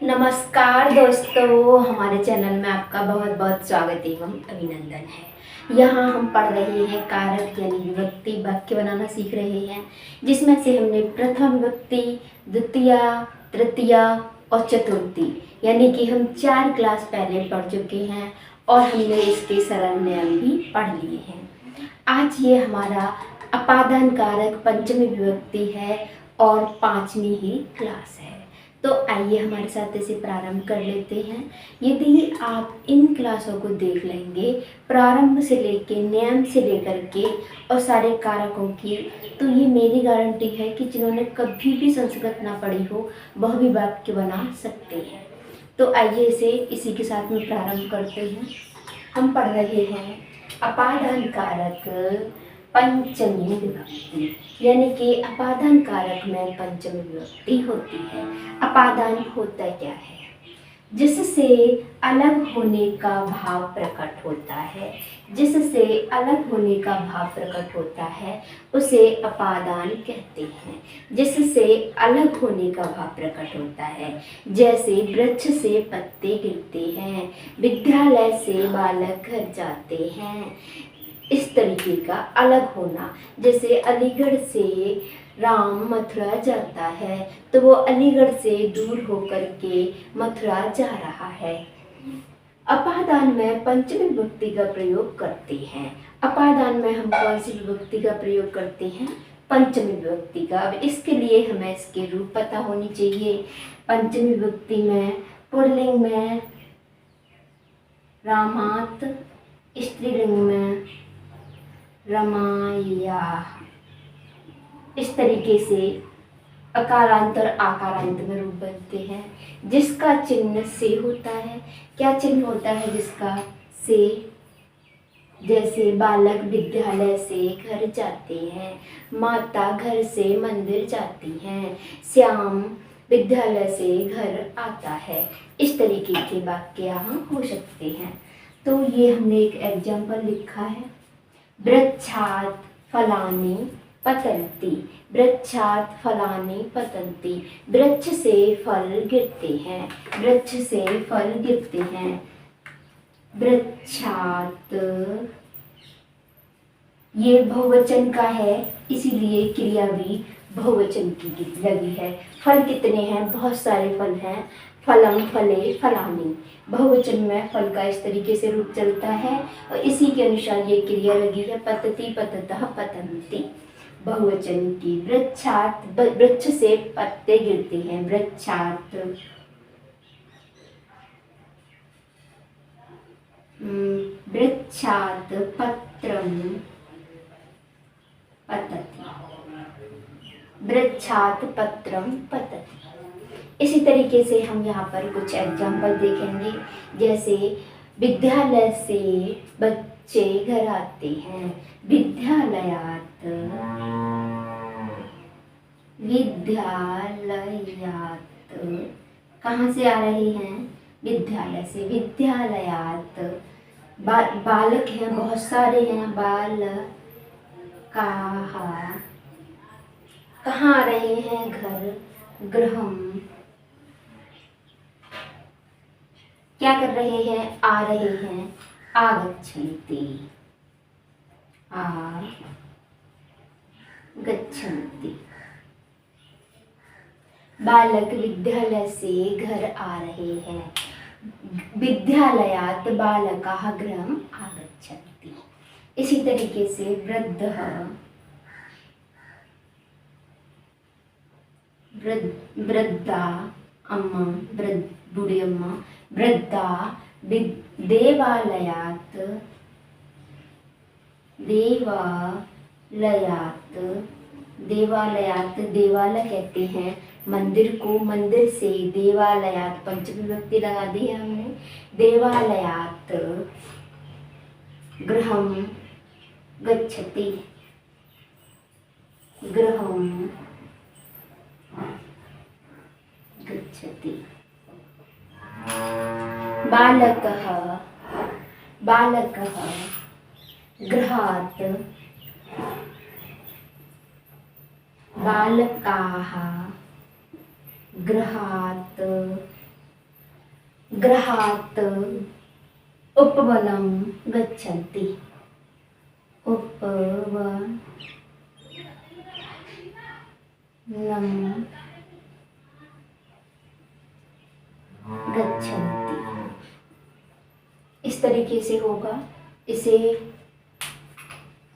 नमस्कार दोस्तों, हमारे चैनल में आपका बहुत बहुत स्वागत एवं अभिनंदन है। यहाँ हम पढ़ रहे हैं कारक यानी विभक्ति वाक्य बनाना सीख रहे हैं, जिसमें से हमने प्रथम विभक्ति, द्वितीया, तृतीया और चतुर्थी यानी कि हम 4 क्लास पहले पढ़ चुके हैं और हमने इसके सरल नियम भी पढ़ लिए हैं। आज ये हमारा अपादान कारक पंचमी विभक्ति है और 5वीं ही क्लास है। तो आइए हमारे साथ इसे प्रारंभ कर लेते हैं। यदि आप इन क्लासों को देख लेंगे प्रारंभ से लेके नियम से लेकर के और सारे कारकों की, तो ये मेरी गारंटी है कि जिन्होंने कभी भी संस्कृत ना पढ़ी हो वह भी वाक्य बना सकते हैं। तो आइए इसे इसी के साथ में प्रारंभ करते हैं। हम पढ़ रहे हैं अपादान कारक पंचमी विभक्ति यानी कि अपादान कारक में पंचमी विभक्ति होती है। अपादान होता क्या है? जिससे अलग होने का भाव प्रकट होता है, जिससे अलग होने का भाव प्रकट होता है उसे अपादान कहते हैं। जिससे अलग होने का भाव प्रकट होता है, जैसे वृक्ष से पत्ते गिरते हैं, विद्यालय से बालक घर जाते हैं। इस तरीके का अलग होना, जैसे अलीगढ़ से राम मथुरा जाता है तो वो अलीगढ़ से दूर होकर के मथुरा जा रहा है। अपादान में पंचमी विभक्ति का प्रयोग करते हैं। अपादान में हम कौन सी विभक्ति का प्रयोग करते हैं? पंचमी विभक्ति का। अब इसके लिए हमें इसके रूप पता होनी चाहिए। पंचमी विभक्ति में पुल्लिंग में रामात, स्त्रीलिंग में रमायाः। इस तरीके से अकारांत और आकारांत में रूप बनते हैं। जिसका चिन्ह से होता है। क्या चिन्ह होता है जिसका? से। जैसे बालक विद्यालय से घर जाते हैं, माता घर से मंदिर जाती हैं, श्याम विद्यालय से घर आता है। इस तरीके के वाक्य यहाँ हो सकते हैं। तो ये हमने एक एग्जाम्पल लिखा है। वृक्षात् फलानि पतन्ति। वृक्षात् फलानि पतन्ति। वृक्ष से फल गिरते हैं। वृक्ष से फल गिरते हैं। वृक्षात् ये बहुवचन का है, इसीलिए क्रिया भी बहुवचन की लगी है। फल कितने हैं? बहुत सारे फल हैं। फलम फले फलानि। बहुवचन में फल का इस तरीके से रूप चलता है और इसी के अनुसार ये क्रिया लगी है। पतति पततः पतन्ति। बहुवचन की। वृक्षात्, वृक्ष से पत्ते गिरते हैं। वृक्षात् वृक्षात् पत्रम पतति। वृक्षात् पत्रम पतति। इसी तरीके से हम यहाँ पर कुछ एग्जाम्पल देखेंगे। जैसे विद्यालय से बच्चे घर आते हैं। विद्यालयात्, विद्यालयात् कहाँ से आ रहे हैं? विद्यालय से। विद्यालयात् बालक हैं, बहुत सारे हैं। बालकाः कहाँ आ रहे हैं? घर। गृहम क्या कर रहे हैं? आ रहे हैं। आगच्छन्ति, आगच्छन्ति। बालक विद्यालय से घर आ रहे हैं। विद्यालयात् बालकाः गृहम् आगच्छन्ति। इसी तरीके से वृद्धः, वृद्धा अम्मा, बूढ़ी अम्मा। वृद्धा देवालयात्, देवालयात्, देवालयात् देवालय कहते हैं मंदिर को। मंदिर से। देवालयात् पंचमी विभक्ति लगा दी है हमने। देवालयात् गृहं गच्छति। गृहं गच्छति। बालकः, बालकः गृहात्, बालकाः गृहात् गृहात् उपवनं गच्छन्ति। उपवनं गच्छन्ति। इस तरीके से होगा। इसे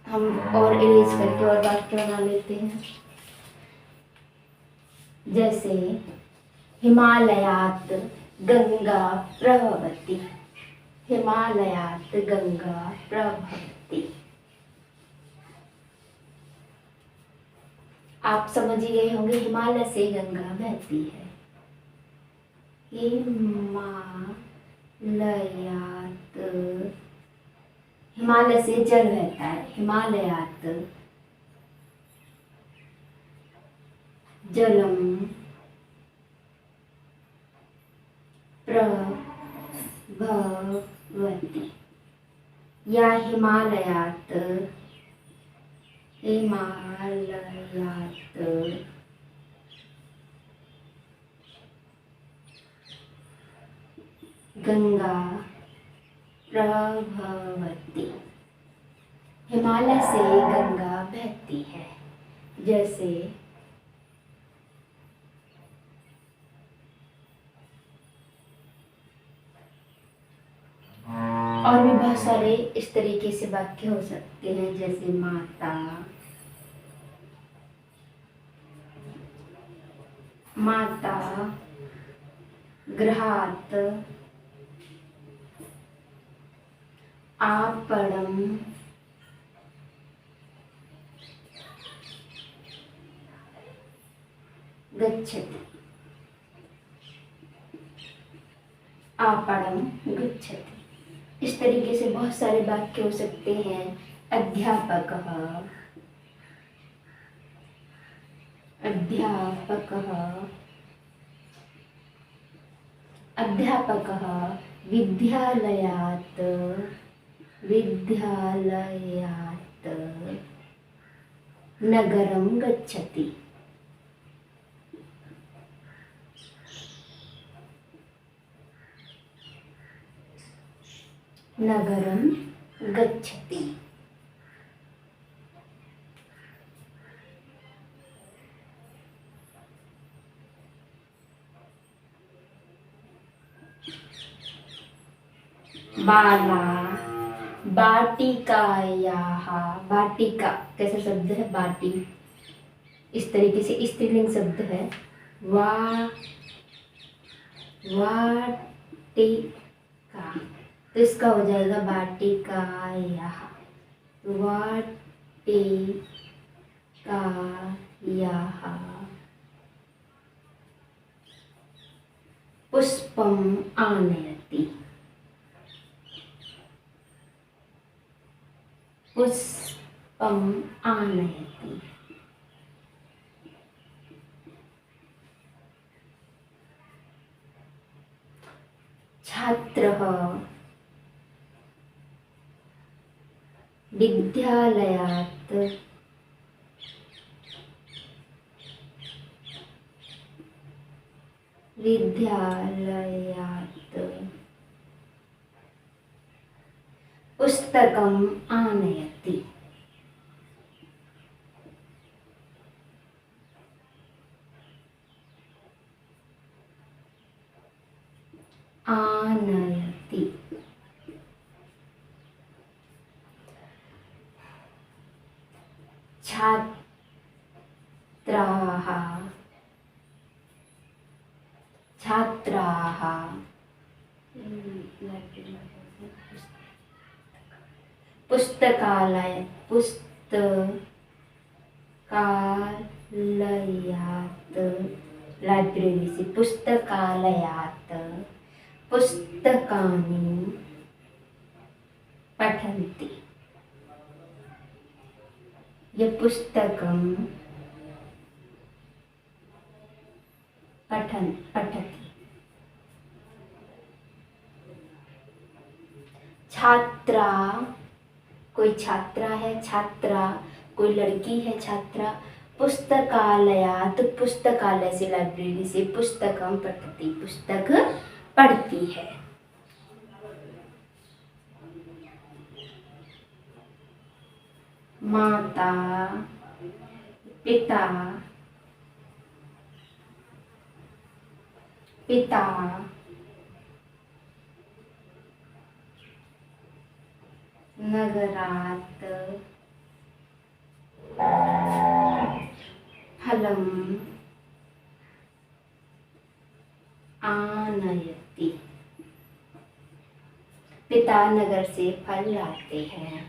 हम और इरेज करके और वाक्य बना लेते हैं। जैसे हिमालयात् गंगा प्रवहति। हिमालयात् गंगा प्रवहति। आप समझ ही गए होंगे, हिमालय से गंगा बहती है। हिमालयात्, हिमालय से जल बहता है। हिमालयात् जलम प्रवहति। या हिमालयात्, हिमालयात् गंगा प्रवहति। हिमालय से गंगा बहती है। जैसे और भी बहुत सारे इस तरीके से वाक्य हो सकते हैं। जैसे माता, माता गृहात् आपणं गच्छति। आपणं गच्छति। इस तरीके से बहुत सारे वाक्य हो सकते हैं। अध्यापकः, अध्यापकः, अध्यापकः विद्यालयात्, विद्यालयात् नगरं गच्छति। नगरं गच्छति। बाला बाटिकायाः, बाटिका कैसा शब्द है? बाटी। इस तरीके से स्त्रीलिंग शब्द है। वाटिका, तो इसका हो जाएगा बाटिकायाः। वाटिकायाः पुष्पम् आनयति। पुष्पम् आनयति। छात्रः विद्यालयात्, विद्यालयात् पुस्तकम् आनयति। आनयति। छात्राः, छात्राः पुस्तकालय, पुस्तकालयात्, लाइब्रेरी से पुस्तकालयात् पुस्तकानि पठन्ति। ये पुस्तकं पठति। छात्रा, कोई छात्रा है, छात्रा कोई लड़की है, छात्रा पुस्तकालयात्, पुस्तकालय से लाइब्रेरी से पुस्तकं पठति, पुस्तक पढ़ती है। माता, पिता, पिता, नगरात्, फलम् आनयति। पिता नगर से फल लाते हैं।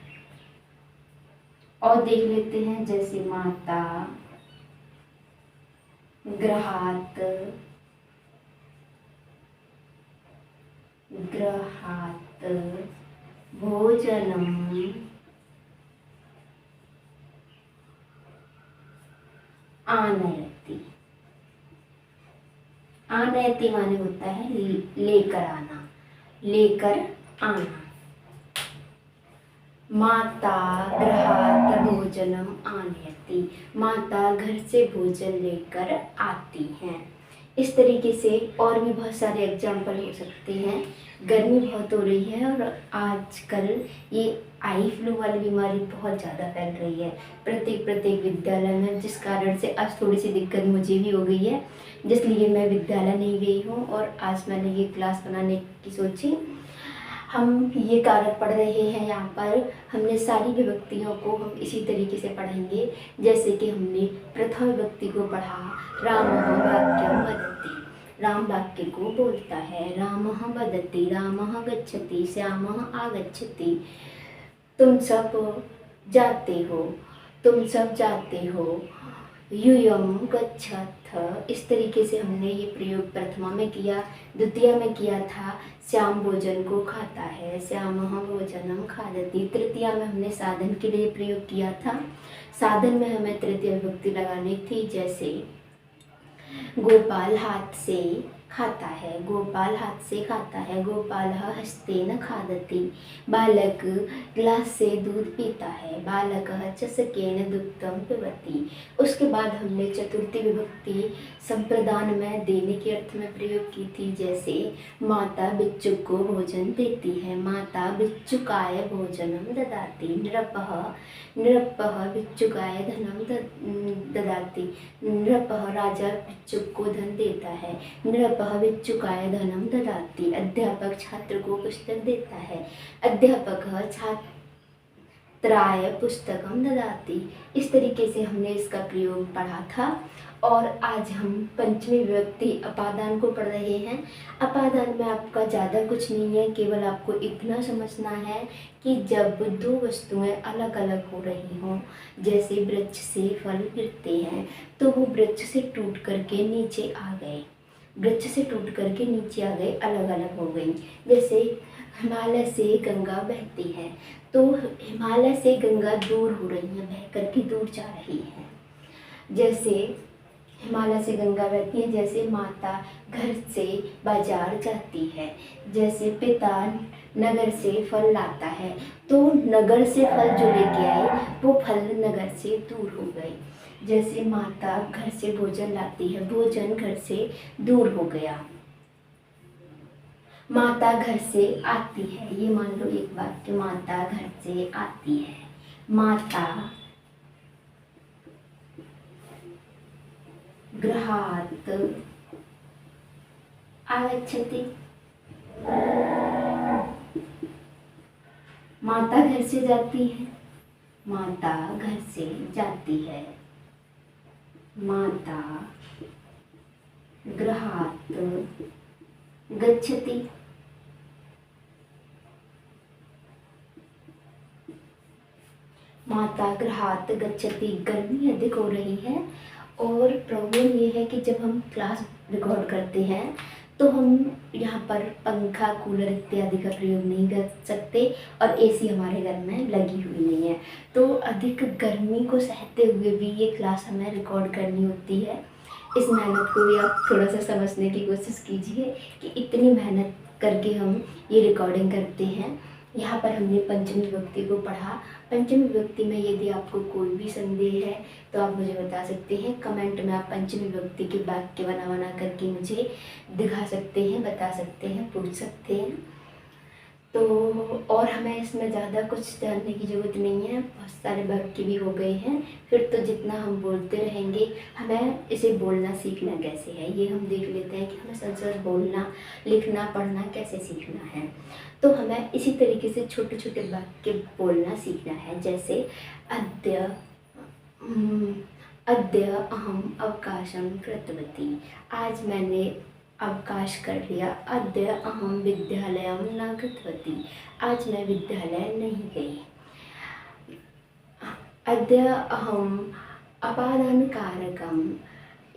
और देख लेते हैं, जैसे माता गृहात्, गृहात् भोजनम आनयति। आनयति माने होता है लेकर आना, लेकर आना। माता गृहात् भोजनम आनयति, माता घर से भोजन लेकर आती हैं। इस तरीके से और भी बहुत सारे एग्जाम्पल हो सकते हैं। गर्मी बहुत हो रही है और आजकल ये आई फ्लू वाली बीमारी बहुत ज़्यादा फैल रही है प्रत्येक विद्यालय में, जिस कारण से आज थोड़ी सी दिक्कत मुझे भी हो गई है, जिसलिए मैं विद्यालय नहीं गई हूँ और आज मैंने ये क्लास बनाने की सोची। हम ये कारक पढ़ रहे हैं यहाँ पर। हमने सारी विभक्तियों को हम इसी तरीके से पढ़ेंगे, जैसे कि हमने प्रथम विभक्ति को पढ़ा, रामः वाक्यं वदति, राम वाक्य को बोलता है। रामः वदति, रामः गच्छति, श्यामः आगच्छति। तुम सब जाते हो, तुम सब जाते हो। यूयं गच्छथ। इस तरीके से हमने ये प्रयोग प्रथमा में किया। द्वितीय में किया था श्याम भोजन को खाता है, श्यामः भोजनम खादति। तृतीया में हमने साधन के लिए प्रयोग किया था। साधन में हमें तृतीय विभक्ति लगानी थी, जैसे गोपाल हाथ से खाता है, गोपाल हाथ से खाता है। गोपालः हस्तेन खादति। बालक ग्लास से दूध पीता है, बालकः चषकेन दुग्धं पिबति। उसके बाद हमने चतुर्थी विभक्ति संप्रदान में देने के अर्थ में प्रयोग की थी, जैसे माता बिच्छुक को भोजन देती है, माता बिच्छुकाय भोजनम ददाति। नृपः बिच्छुकाय धनम ददाति। नृपः राजा बिच्छुक को धन देता है, नृपः बिच्छुकाय धनम ददाति। अध्यापक छात्र को पुस्तक देता है, अध्यापकः छात्राय पुस्तकम ददाति। इस तरीके से हमने इसका प्रयोग पढ़ा था। और आज हम पंचमी विभक्ति अपादान को पढ़ रहे हैं। अपादान में आपका ज़्यादा कुछ नहीं है, केवल आपको इतना समझना है कि जब दो वस्तुएं अलग अलग हो रही हों, जैसे वृक्ष से फल गिरते हैं तो वो वृक्ष से टूट करके नीचे आ गए, वृक्ष से टूट करके नीचे आ गए, अलग अलग हो गई। जैसे हिमालय से गंगा बहती है तो हिमालय से गंगा दूर हो रही है, बह करके दूर जा रही है। जैसे हिमालय से गंगा बहती है, जैसे माता घर से बाजार जाती है, जैसे पिता नगर से फल लाता है तो नगर से फल जो लेके आए वो फल नगर से दूर हो गए। जैसे माता घर से भोजन लाती है, भोजन घर से दूर हो गया। माता घर से आती है, ये मान लो एक वाक्य, माता घर से आती है। माता गृहात् आगच्छति। माता घर से जाती है, माता घर से जाती है। माता गृहात् गच्छति। माता गृहात् गच्छति। गर्मी अधिक हो रही है और प्रॉब्लम ये है कि जब हम क्लास रिकॉर्ड करते हैं तो हम यहाँ पर पंखा कूलर इत्यादि का प्रयोग नहीं कर सकते और एसी हमारे घर में लगी हुई नहीं है, तो अधिक गर्मी को सहते हुए भी ये क्लास हमें रिकॉर्ड करनी होती है। इस मेहनत को भी आप थोड़ा सा समझने की कोशिश कीजिए कि इतनी मेहनत करके हम ये रिकॉर्डिंग करते हैं। यहाँ पर हमने पंचमी विभक्ति को पढ़ा। पंचमी विभक्ति में यदि आपको कोई भी संदेह है तो आप मुझे बता सकते हैं। कमेंट में आप पंचमी विभक्ति के वाक्य बना करके मुझे दिखा सकते हैं, बता सकते हैं, पूछ सकते हैं। तो और हमें इसमें ज़्यादा कुछ जानने की ज़रूरत नहीं है, बहुत सारे वाक्य भी हो गए हैं। फिर तो जितना हम बोलते रहेंगे, हमें इसे बोलना सीखना कैसे है ये हम देख लेते हैं कि हमें संस्कृत बोलना, लिखना, पढ़ना कैसे सीखना है। तो हमें इसी तरीके से छोटे छोटे वाक्य बोलना सीखना है। जैसे अद्य अद्य अहम अवकाशं कृतवती, आज मैंने अवकाश कर लिया। अद्य अहम विद्यालयं न गतवती, आज मैं विद्यालय नहीं गई। अद्य अहम अपादानकारकम्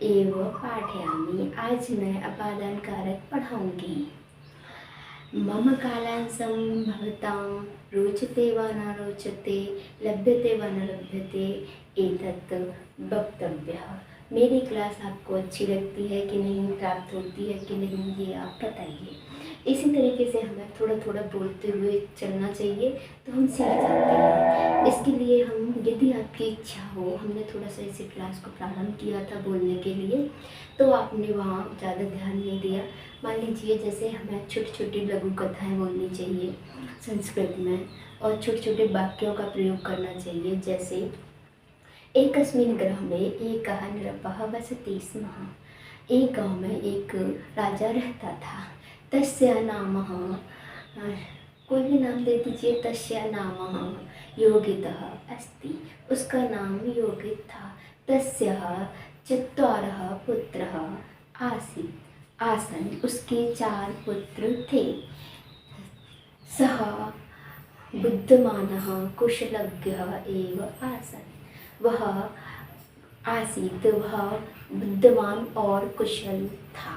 एव पाठयामि, आज मैं अपादानकारक पढ़ाऊँगी। मम कालांशं भवतां रोचते वा न रोचते, लभ्यते वा न लभ्यते, एतत् वक्तव्यः। मेरी क्लास आपको अच्छी लगती है कि नहीं, प्राप्त होती है कि नहीं, ये आप बताइए। इसी तरीके से हमें थोड़ा थोड़ा बोलते हुए चलना चाहिए, तो हम सीख जाते हैं। इसके लिए हम, यदि आपकी इच्छा हो, हमने थोड़ा सा इसी क्लास को प्रारंभ किया था बोलने के लिए, तो आपने वहाँ ज़्यादा ध्यान नहीं दिया। मान लीजिए जैसे हमें छोटी छोटी लघु कथाएँ बोलनी चाहिए संस्कृत में, और छोटे छोटे वाक्यों का प्रयोग करना चाहिए। जैसे एकस्मिन् ग्रामे एकः नृपः वसति स्म, एक गांव में एक राजा रहता था। तस्य नामः, कोई भी नाम दे दीजिए। तस्य नामः योगितः अस्ति, उसका नाम योगित था। तस्य चत्वारः पुत्रः आसन्, उसके 4 पुत्र थे। सः बुद्धिमानः कुशलज्ञः एव आसन्, वह आसीत, वह बुद्धिमान और कुशल था।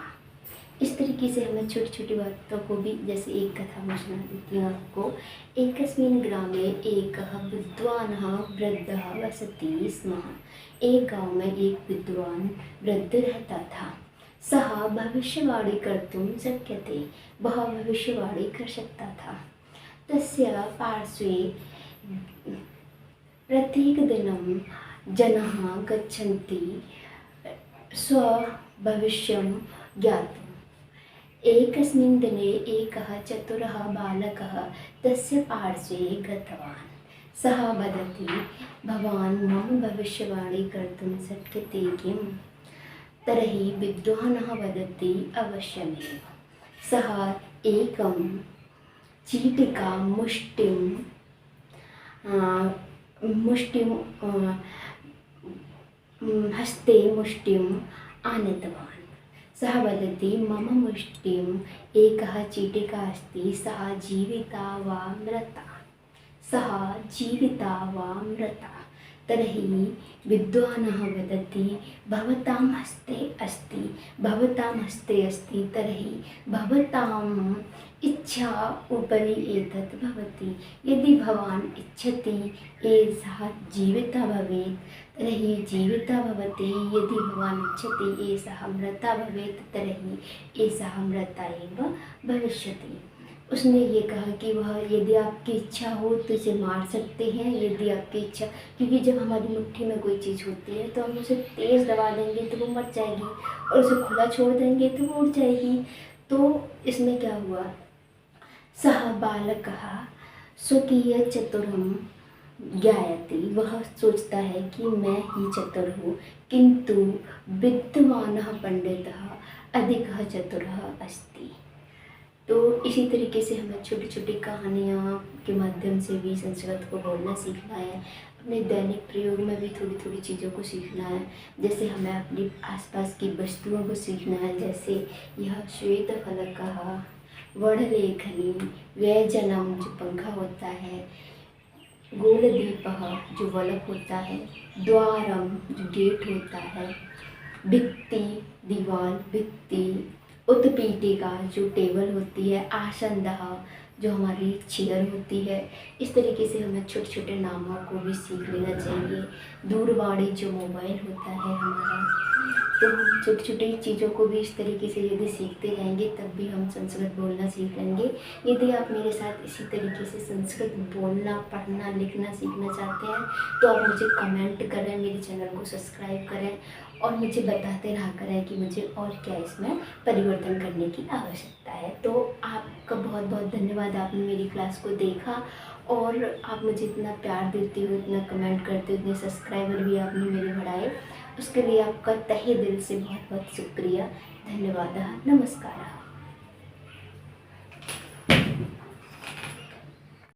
इस तरीके से हमें छोटी छोटी बातों को भी, जैसे एक कथा मैं सुना देती हूँ आपको। एकस्मिन् ग्रामे एकः विद्वानः वृद्धः वसति स्म, एक गांव में एक विद्वान वृद्ध रहता था। सः भविष्यवाणी कर्तुं शक्यते, वह भविष्यवाणी कर सकता था। तस्य पार्श्वे प्रत्येकदिनं जनाः गच्छन्ति स्वभविष्यं ज्ञातुम्। एकस्मिन् दिने एकः चतुरः बालकः तस्य पार्श्वे गतवान्। सः वदति, भवान् मम भविष्यवाणी कर्तुं शक्यते किम्? तर्हि विद्वानः वदति, अवश्यमेव। सः एकं चीटिकां हस्ते मुष्टिम् आनीतवान्। सः वदति, मम मुष्टिम् एकः चीटिका अस्ति, सः जीविता वा मृता, सः जीविता वा मृता। तर्हि विद्वानः वदति, भवतां हस्ते अस्ति, भवतां हस्ते अस्ति, तर्हि भवताम् इच्छा उपरि एतत् भवति। यदि भवान् इच्छति एषः जीविता भवेत्, तर्हि जीविता भवति। यदि भवान् इच्छति एषः मृता भवेत्, तर्हि एषः मृता एव भविष्यति। उसने ये कहा कि वह, यदि आपकी इच्छा हो तो इसे मार सकते हैं, यदि आपकी इच्छा, क्योंकि जब हमारी मुट्ठी में कोई चीज़ होती है तो हम उसे तेज़ दबा देंगे तो वो मर जाएगी, और उसे खुला छोड़ देंगे तो वो उड़ जाएगी। तो इसमें क्या हुआ, सः बालकः स्वकीय चतुरं ज्ञायते, वह सोचता है कि मैं ही चतुर हूँ, किंतु विद्वानः पंडितः अधिकः चतुरः अस्ति। तो इसी तरीके से हमें छोटी छोटी कहानियाँ के माध्यम से भी संस्कृत को बोलना सीखना है। अपने दैनिक प्रयोग में भी थोड़ी थोड़ी चीज़ों को सीखना है। जैसे हमें अपनी आसपास की वस्तुओं को सीखना है। जैसे यह श्वेत फलकः, वर्णलेखनी, व्यजनम जो पंखा होता है, गोलदीपः जो बल्ब होता है, द्वारम जो गेट होता है, भित्ति दीवार, भित्ति, उत्पीठिका जो टेबल होती है, आसन्दः जो हमारी चेयर होती है। इस तरीके से हमें छोटे छोटे नामों को भी सीख लेना चाहिए। दूरवाणी जो मोबाइल होता है हमारा, तो हम छोटी छोटी चीज़ों को भी इस तरीके से यदि सीखते जाएंगे तब भी हम संस्कृत बोलना सीख लेंगे। यदि आप मेरे साथ इसी तरीके से संस्कृत बोलना, पढ़ना, लिखना सीखना चाहते हैं तो आप मुझे कमेंट करें, मेरे चैनल को सब्सक्राइब करें और मुझे बताते रहा करें कि मुझे और क्या इसमें परिवर्तन करने की आवश्यकता है। तो आपका बहुत बहुत धन्यवाद, आपने मेरी क्लास को देखा और आप मुझे इतना प्यार देते हो, इतना कमेंट करते हो, इतने सब्सक्राइबर भी आपने मेरे बढ़ाए, उसके लिए आपका तहे दिल से बहुत बहुत शुक्रिया। धन्यवाद। नमस्कार।